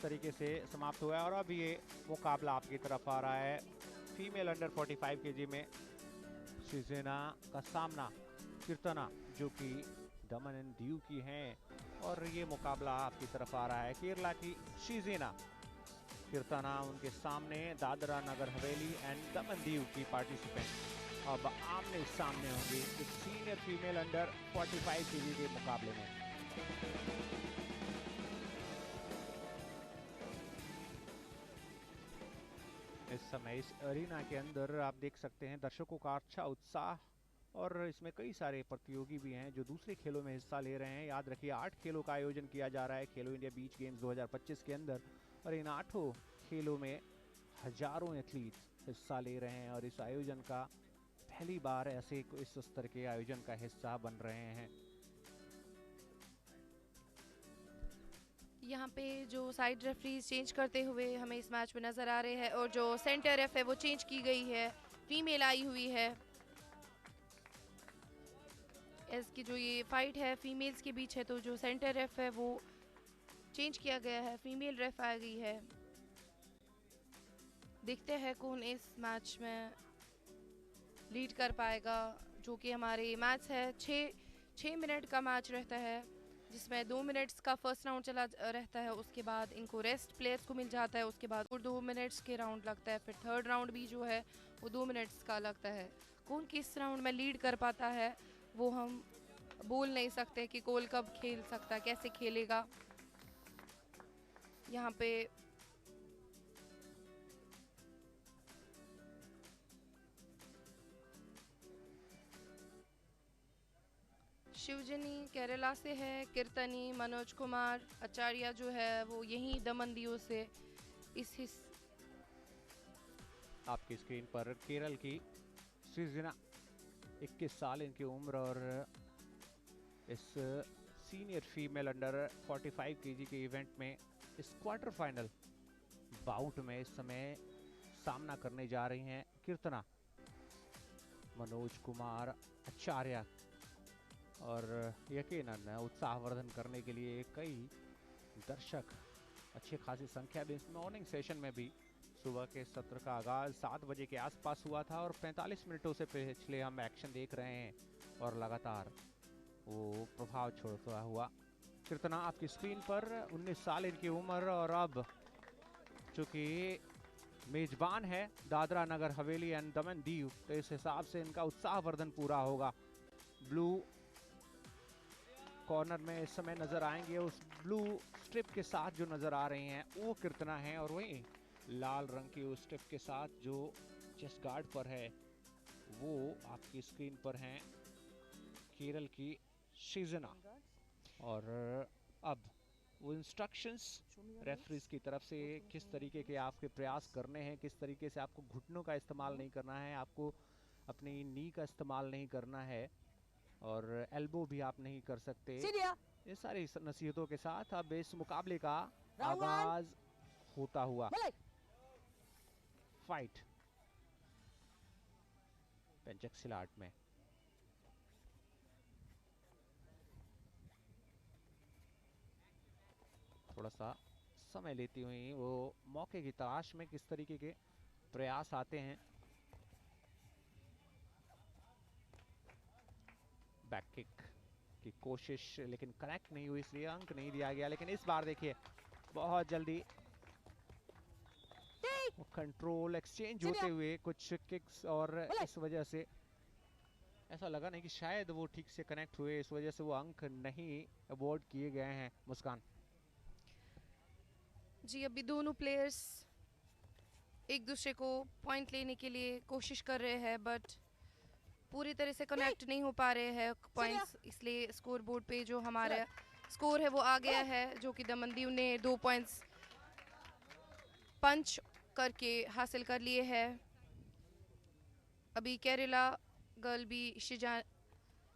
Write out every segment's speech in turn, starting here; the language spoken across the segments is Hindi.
तरीके से समाप्त हुआ है और अब ये मुकाबला आपकी तरफ आ रहा है। फीमेल अंडर 45 केजी में शीजेना का सामना कीर्तना जो कि दमन एंड दीव की हैं, और ये मुकाबला आपकी तरफ आ रहा है केरला की शीजेना कीर्तना उनके सामने दादरा नगर हवेली एंड दमन दीव की पार्टिसिपेंट अब आमने सामने होंगे इस सीनियर फीमेल अंडर 45 केजी के मुकाबले में। इस समय इस अरीना के अंदर आप देख सकते हैं दर्शकों का अच्छा उत्साह, और इसमें कई सारे प्रतियोगी भी हैं जो दूसरे खेलों में हिस्सा ले रहे हैं। याद रखिए 8 खेलों का आयोजन किया जा रहा है खेलो इंडिया बीच गेम्स 2025 के अंदर, और इन 8 खेलों में हजारों एथलीट्स हिस्सा ले रहे हैं और इस आयोजन का पहली बार ऐसे इस स्तर के आयोजन का हिस्सा बन रहे हैं। यहाँ पे जो साइड रेफरीज चेंज करते हुए हमें इस मैच में नज़र आ रहे हैं, और जो सेंटर रेफ है वो चेंज की गई है, फीमेल आई हुई है। इसकी जो ये फाइट है फीमेल्स के बीच है, तो जो सेंटर रेफ है वो चेंज किया गया है, फीमेल रेफ आ गई है। देखते हैं कौन इस मैच में लीड कर पाएगा। जो कि हमारे मैच है 6 मिनट का मैच रहता है, जिसमें 2 मिनट्स का फर्स्ट राउंड चला रहता है, उसके बाद इनको रेस्ट प्लेयर्स को मिल जाता है, उसके बाद और 2 मिनट्स के राउंड लगता है, फिर थर्ड राउंड भी जो है वो 2 मिनट्स का लगता है। कौन किस राउंड में लीड कर पाता है वो हम बोल नहीं सकते कि कौन कब खेल सकता है, कैसे खेलेगा। यहाँ पे शिवजनी केरला से है, कीर्तनी मनोज कुमार आचार्य जो है वो यहीं दमन दीव से इस आपकी स्क्रीन पर केरल की शीजेना 21 साल इनकी उम्र, और इस सीनियर फीमेल अंडर 45 केजी के इवेंट में इस क्वार्टर फाइनल बाउट में इस समय सामना करने जा रही हैं कीर्तना मनोज कुमार आचार्य, और यकीनन उत्साहवर्धन करने के लिए कई दर्शक अच्छी खासी संख्या में इस मॉर्निंग सेशन में भी सुबह के सत्र का आगाज 7 बजे के आसपास हुआ था और 45 मिनटों से पिछले हम एक्शन देख रहे हैं और लगातार वो प्रभाव छोड़ता हुआ। कीर्तना आपकी स्क्रीन पर 19 साल इनकी उम्र, और अब चूंकि मेजबान है दादरा नगर हवेली एंड दमन दीव, तो इस हिसाब से इनका उत्साहवर्धन पूरा होगा। ब्लू कॉर्नर में इस समय नजर आएंगे, उस ब्लू स्ट्रिप के साथ जो नजर आ रही हैं वो कीर्तना है, और वहीं लाल रंग की उस स्ट्रिप के साथ जो चेस्ट गार्ड पर है वो आपकी स्क्रीन पर हैं केरल की शीजेना। और अब वो इंस्ट्रक्शंस रेफरीज की तरफ से किस तरीके के आपके प्रयास करने हैं, किस तरीके से आपको घुटनों का इस्तेमाल नहीं करना है, आपको अपनी नी का इस्तेमाल नहीं करना है, और एल्बो भी आप नहीं कर सकते। ये सारी नसीहतों के साथ अब इस मुकाबले का आगाज होता हुआ। फाइट पेंचक सिलाट में थोड़ा सा समय लेती हुई वो मौके की तलाश में किस तरीके के प्रयास आते हैं। बैक किक की कोशिश लेकिन कनेक्ट नहीं हुई, इसलिए अंक नहीं दिया गया। लेकिन इस बार देखिए बहुत जल्दी कंट्रोल एक्सचेंज होते हुए कुछ किक्स, और इस वजह से ऐसा लगा नहीं कि शायद वो ठीक से कनेक्ट हुए, इस वजह से वो अंक नहीं अवॉर्ड किए गए हैं। मुस्कान जी, अभी दोनों प्लेयर्स एक दूसरे को पॉइंट लेने के लिए कोशिश कर रहे हैं, बट पूरी तरह से कनेक्ट नहीं हो पा रहे हैं पॉइंट्स, इसलिए स्कोर बोर्ड पे जो हमारा स्कोर है वो आ गया है, जो कि दमन दीव ने 2 पॉइंट्स पंच करके हासिल कर लिए हैं। अभी केरला गर्ल भी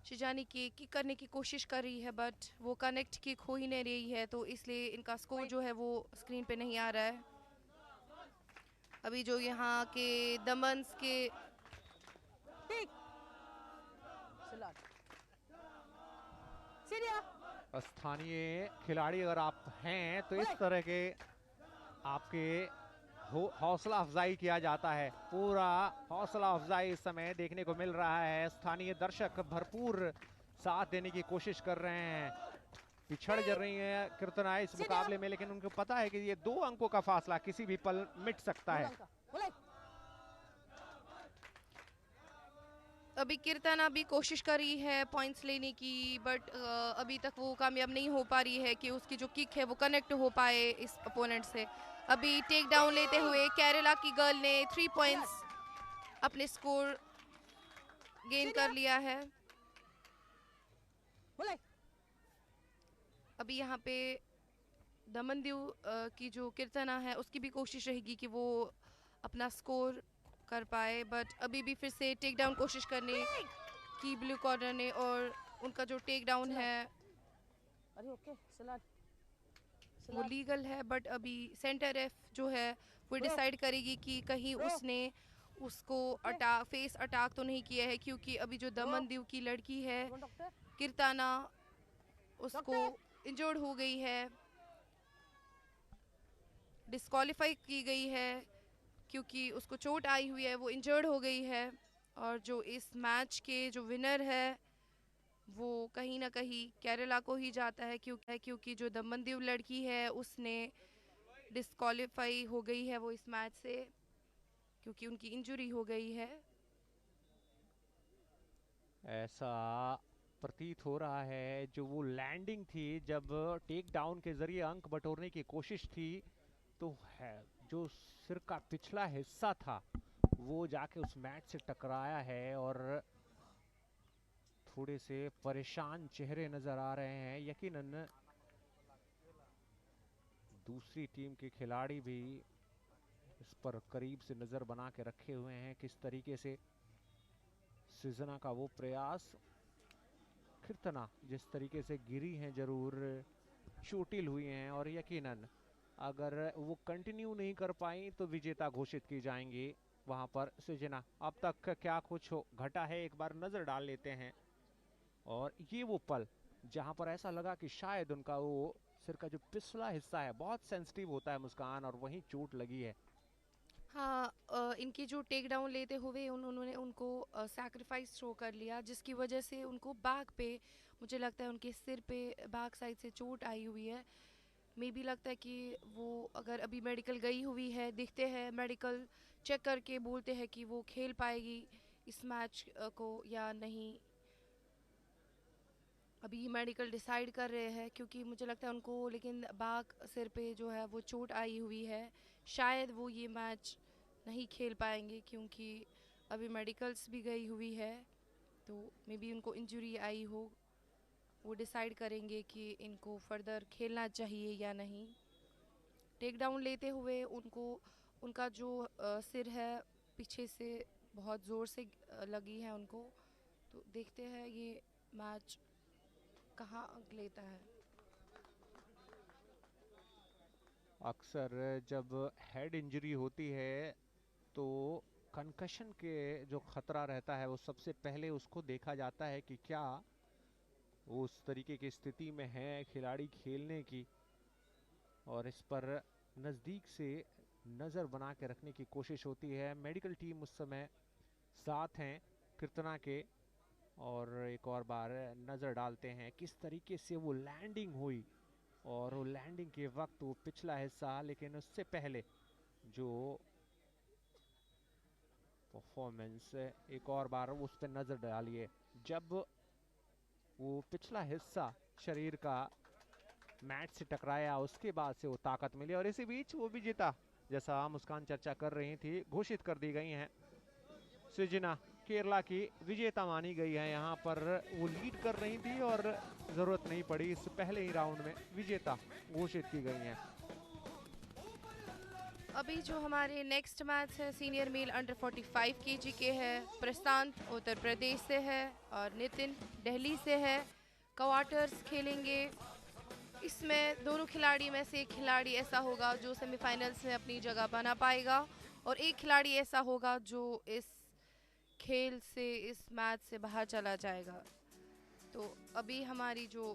शिजानी की किक करने की कोशिश कर रही है, बट वो कनेक्ट किक हो ही नहीं रही है, तो इसलिए इनका स्कोर जो है वो स्क्रीन पे नहीं आ रहा है। अभी जो यहाँ के दमन्स के स्थानीय खिलाड़ी अगर आप हैं तो इस तरह के आपके हौसला अफजाई किया जाता है। पूरा हौसला अफजाई इस समय देखने को मिल रहा है। स्थानीय दर्शक भरपूर साथ देने की कोशिश कर रहे हैं। पिछड़ जा रही है कीर्तना इस मुकाबले में, लेकिन उनको पता है कि ये 2 अंकों का फासला किसी भी पल मिट सकता है। अभी कीर्तना भी कोशिश कर रही है पॉइंट्स लेने की, बट अभी तक वो कामयाब नहीं हो पा रही है कि उसकी जो किक है वो कनेक्ट हो पाए इस अपोनेंट से। अभी टेक डाउन लेते हुए केरला की गर्ल ने 3 पॉइंट्स अपने स्कोर गेन कर लिया है। अभी यहाँ पे दमनदीव की जो कीर्तना है उसकी भी कोशिश रहेगी कि वो अपना स्कोर कर पाए, बट अभी भी फिर से टेक डाउन कोशिश करने की ब्लू कॉर्नर ने, और उनका जो टेक डाउन है वो लीगल है, बट अभी सेंटर एफ जो है वो डिसाइड करेगी कि कहीं उसने उसको फेस अटैक तो नहीं किया है, क्योंकि अभी जो दमनदीव की लड़की है कीर्तना उसको इंजर्ड हो गई है, डिस्क्वालीफाई की गई है क्योंकि उसको चोट आई हुई है, वो इंजर्ड हो गई है। और जो इस मैच के जो विनर है वो कहीं ना कहीं केरला को ही जाता है, क्योंकि जो दमनदीव लड़की है उसने डिस्क्वालीफाई हो गई है वो इस मैच से, क्योंकि उनकी इंजरी हो गई है। ऐसा प्रतीत हो रहा है जो वो लैंडिंग थी, जब टेक डाउन के जरिए अंक बटोरने की कोशिश थी, तो है जो सिर का पिछला हिस्सा था वो जाके उस मैट से टकराया है और थोड़े से परेशान चेहरे नजर आ रहे हैं। यकीनन दूसरी टीम के खिलाड़ी भी इस पर करीब से नजर बना के रखे हुए हैं, किस तरीके से सृजना का वो प्रयास। कीर्तना जिस तरीके से गिरी हैं, जरूर चोटिल हुई हैं, और यकीनन अगर वो कंटिन्यू नहीं कर पाई तो विजेता घोषित की जाएंगी वहां पर सृजना। अब तक क्या कुछ घटा है एक बार नजर डाल लेते हैं। और ये वो पल जहां पर ऐसा लगा कि शायद उनका वो सिर का जो पिछला हिस्सा है बहुत सेंसिटिव होता है मुस्कान, और वहीं चोट लगी है। हाँ, इनकी जो टेक डाउन लेते हुए उन्होंने उनको सैक्रिफाइस थ्रो कर लिया, जिसकी वजह से उनको बैक पे, मुझे लगता है उनके सिर पे बैक साइड से चोट आई हुई है। मे बी लगता है कि वो अगर अभी मेडिकल गई हुई है, देखते हैं मेडिकल चेक करके बोलते हैं कि वो खेल पाएगी इस मैच को या नहीं। अभी मेडिकल डिसाइड कर रहे हैं, क्योंकि मुझे लगता है उनको लेकिन बैक सिर पे जो है वो चोट आई हुई है, शायद वो ये मैच नहीं खेल पाएंगे, क्योंकि अभी मेडिकल्स भी गई हुई है, तो मे बी उनको इंजरी आई हो। वो डिसाइड करेंगे कि इनको फर्दर खेलना चाहिए या नहीं। टेक डाउन लेते हुए उनको उनका जो सिर है पीछे से बहुत ज़ोर से लगी है उनको, तो देखते हैं ये मैच कहाँ अंक लेता है। अक्सर जब हेड इंजरी होती है तो कंकशन के जो खतरा रहता है वो सबसे पहले उसको देखा जाता है कि क्या वो उस तरीके की स्थिति में है खिलाड़ी खेलने की, और इस पर नज़दीक से नज़र बना के रखने की कोशिश होती है। मेडिकल टीम उस समय साथ हैं कीर्तना के, और एक और बार नज़र डालते हैं किस तरीके से वो लैंडिंग हुई, और वो लैंडिंग के वक्त वो पिछला हिस्सा, लेकिन उससे पहले जो परफॉर्मेंस, एक और बार उस पर नज़र डालिए, जब वो पिछला हिस्सा शरीर का मैट से टकराया उसके बाद से वो ताकत मिली, और इसी बीच वो विजेता, जैसा मुस्कान चर्चा कर रही थी, घोषित कर दी गई हैं। सृजना केरला की विजेता मानी गई है। यहाँ पर वो लीड कर रही थी और जरूरत नहीं पड़ी, इस पहले ही राउंड में विजेता घोषित की गई हैं। अभी जो हमारे नेक्स्ट मैच है सीनियर मेल अंडर 45 केजी के है। प्रशांत उत्तर प्रदेश से है और नितिन दिल्ली से है। क्वार्टर्स खेलेंगे। इसमें दोनों खिलाड़ी में से एक खिलाड़ी ऐसा होगा जो सेमीफाइनल्स में अपनी जगह बना पाएगा, और एक खिलाड़ी ऐसा होगा जो इस खेल से, इस मैच से बाहर चला जाएगा। तो अभी हमारी जो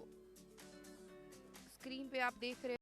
स्क्रीन पे आप देख रहे